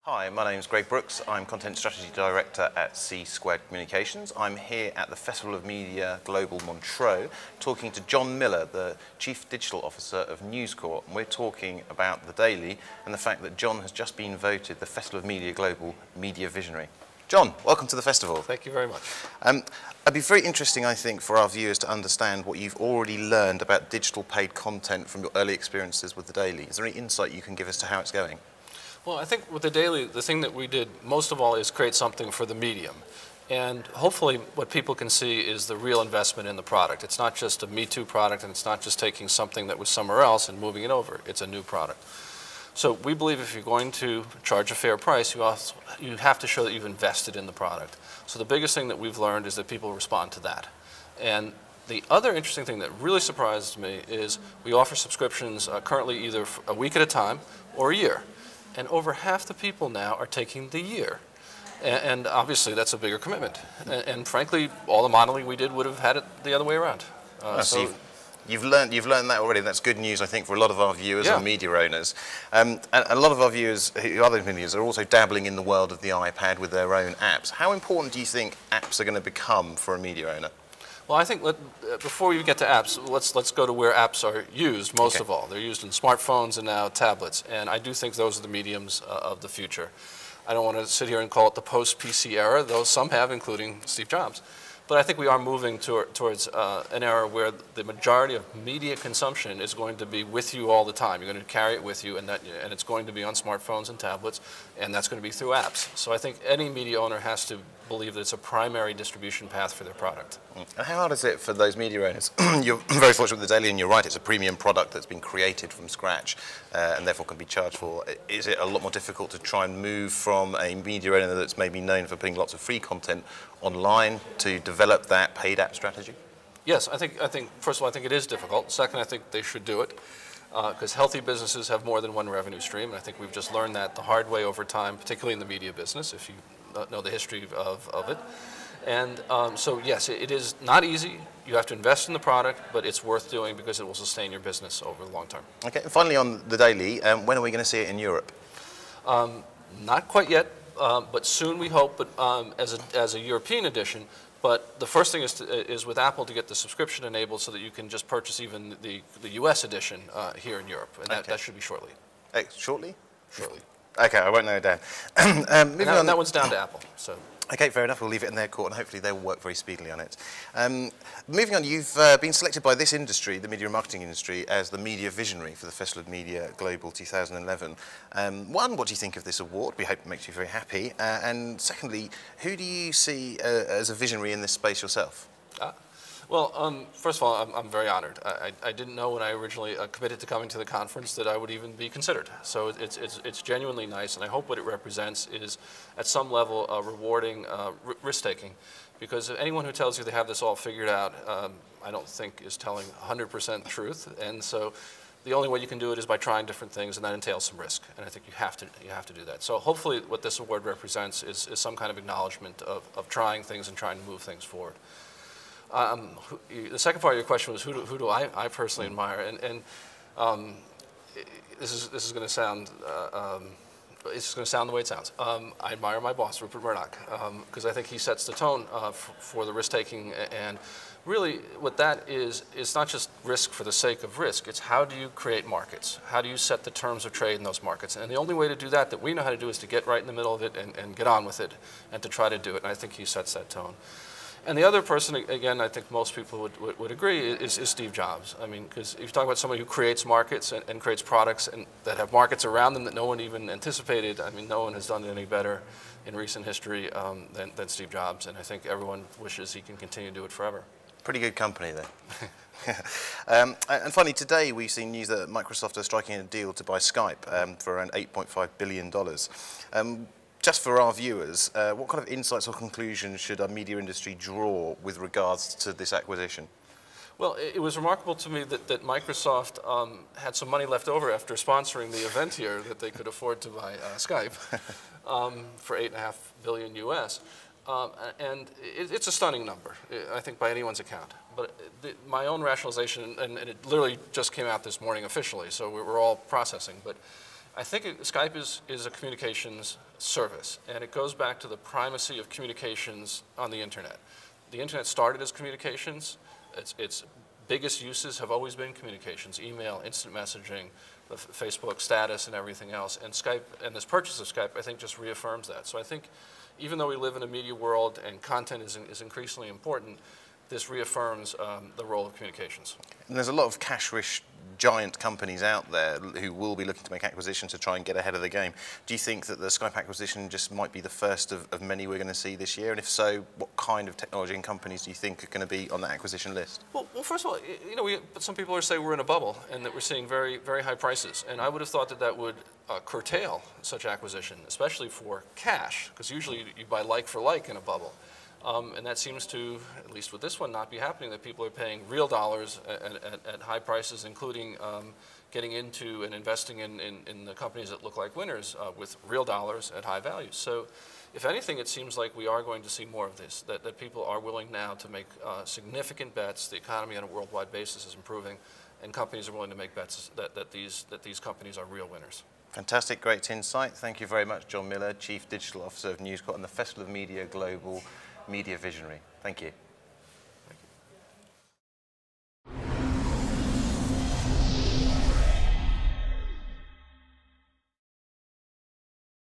Hi, my name is Greg Brooks. I'm Content Strategy Director at C-Squared Communications. I'm here at the Festival of Media Global Montreux talking to Jon Miller, the Chief Digital Officer of News Corp. And we're talking about The Daily and the fact that Jon has just been voted the Festival of Media Global Media Visionary. Jon, welcome to the festival. Thank you very much. It'd be very interesting, I think, for our viewers to understand what you've already learned about digital paid content from your early experiences with The Daily. Is there any insight you can give us to how it's going? Well, I think with The Daily, the thing that we did most of all is create something for the medium. And hopefully what people can see is the real investment in the product. It's not just a Me Too product, and it's not just taking something that was somewhere else and moving it over. It's a new product. So we believe if you're going to charge a fair price, you have to show that you've invested in the product. So the biggest thing that we've learned is that people respond to that. And the other interesting thing that really surprised me is we offer subscriptions currently either a week at a time or a year. And over half the people now are taking the year. And obviously that's a bigger commitment. And frankly, all the modeling we did would have had it the other way around. So you've learned that already. That's good news, I think, for a lot of our viewers and media owners. And a lot of our viewers, other medias, are also dabbling in the world of the iPad with their own apps. How important do you think apps are going to become for a media owner? Well, I think before we get to apps, let's go to where apps are used most of all. They're used in smartphones and now tablets, and I do think those are the mediums of the future. I don't want to sit here and call it the post-PC era, though some have, including Steve Jobs. But I think we are moving towards an era where the majority of media consumption is going to be with you all the time. You're going to carry it with you, and it's going to be on smartphones and tablets, and that's going to be through apps. So I think any media owner has to believe that it's a primary distribution path for their product. And how hard is it for those media owners? You're very fortunate with The Daily, and you're right, it's a premium product that's been created from scratch and therefore can be charged for. Is it a lot more difficult to try and move from a media owner that's maybe known for putting lots of free content online to develop that paid app strategy? Yes, I think first of all, I think it is difficult. Second, I think they should do it because healthy businesses have more than one revenue stream, and I think we've just learned that the hard way over time, particularly in the media business, if you know the history of it. And so yes, it is not easy. You have to invest in the product, but it's worth doing because it will sustain your business over the long term. Okay, and finally on The Daily, when are we going to see it in Europe? Not quite yet, but soon we hope, but as a European edition. But the first thing is with Apple to get the subscription enabled so that you can just purchase even the US edition here in Europe, and that should be shortly. Shortly? Shortly. Okay, I won't know it down. That one's down to Apple. So. Okay, fair enough. We'll leave it in their court, and hopefully they will work very speedily on it. Moving on, you've been selected by this industry, the media and marketing industry, as the media visionary for the Festival of Media Global 2011. One, what do you think of this award? We hope it makes you very happy. And secondly, who do you see as a visionary in this space yourself? Well, first of all, I'm very honored. I didn't know when I originally committed to coming to the conference that I would even be considered. So it's genuinely nice, and I hope what it represents is, at some level, rewarding risk-taking. Because anyone who tells you they have this all figured out, I don't think is telling 100% truth. And so the only way you can do it is by trying different things, and that entails some risk. And I think you have to do that. So hopefully what this award represents is some kind of acknowledgement of trying things and trying to move things forward. The second part of your question was who do I personally admire, and this is going to sound it's going to sound the way it sounds. I admire my boss, Rupert Murdoch, because I think he sets the tone for the risk taking, and really what that is, it's not just risk for the sake of risk. It's how do you create markets? How do you set the terms of trade in those markets? And the only way to do that we know how to do is to get right in the middle of it and get on with it and to try to do it. And I think he sets that tone. And the other person, again, I think most people would agree, is Steve Jobs. I mean, because if you talk about somebody who creates markets and creates products that have markets around them that no one even anticipated, I mean, no one has done it any better in recent history than Steve Jobs. And I think everyone wishes he can continue to do it forever. Pretty good company there. And finally, today we've seen news that Microsoft are striking a deal to buy Skype for around $8.5 billion. Just for our viewers, what kind of insights or conclusions should our media industry draw with regards to this acquisition? Well, it was remarkable to me that Microsoft had some money left over after sponsoring the event here that they could afford to buy Skype for $8.5 billion US. And it's a stunning number, I think, by anyone's account. But my own rationalization, and it literally just came out this morning officially, so we're all processing, but I think Skype is a communications service, and it goes back to the primacy of communications on the internet. The internet started as communications. Its biggest uses have always been communications: email, instant messaging, the Facebook status, and everything else. And Skype, and this purchase of Skype, I think just reaffirms that. So I think even though we live in a media world and content is increasingly important, this reaffirms the role of communications. And there's a lot of cash-rich giant companies out there who will be looking to make acquisitions to try and get ahead of the game. Do you think that the Skype acquisition just might be the first of many we're going to see this year? And if so, what kind of technology and companies do you think are going to be on that acquisition list? Well, first of all, you know, some people are saying we're in a bubble and that we're seeing very, very high prices. And I would have thought that that would curtail such acquisition, especially for cash, because usually you buy like for like in a bubble. And that seems to, at least with this one, not be happening, that people are paying real dollars at high prices, including getting into and investing in the companies that look like winners with real dollars at high values. So if anything, it seems like we are going to see more of this, that people are willing now to make significant bets. The economy on a worldwide basis is improving, and companies are willing to make bets that these companies are real winners. Fantastic, great insight. Thank you very much, Jon Miller, Chief Digital Officer of News Corp and the Festival of Media Global Media Visionary. Thank you.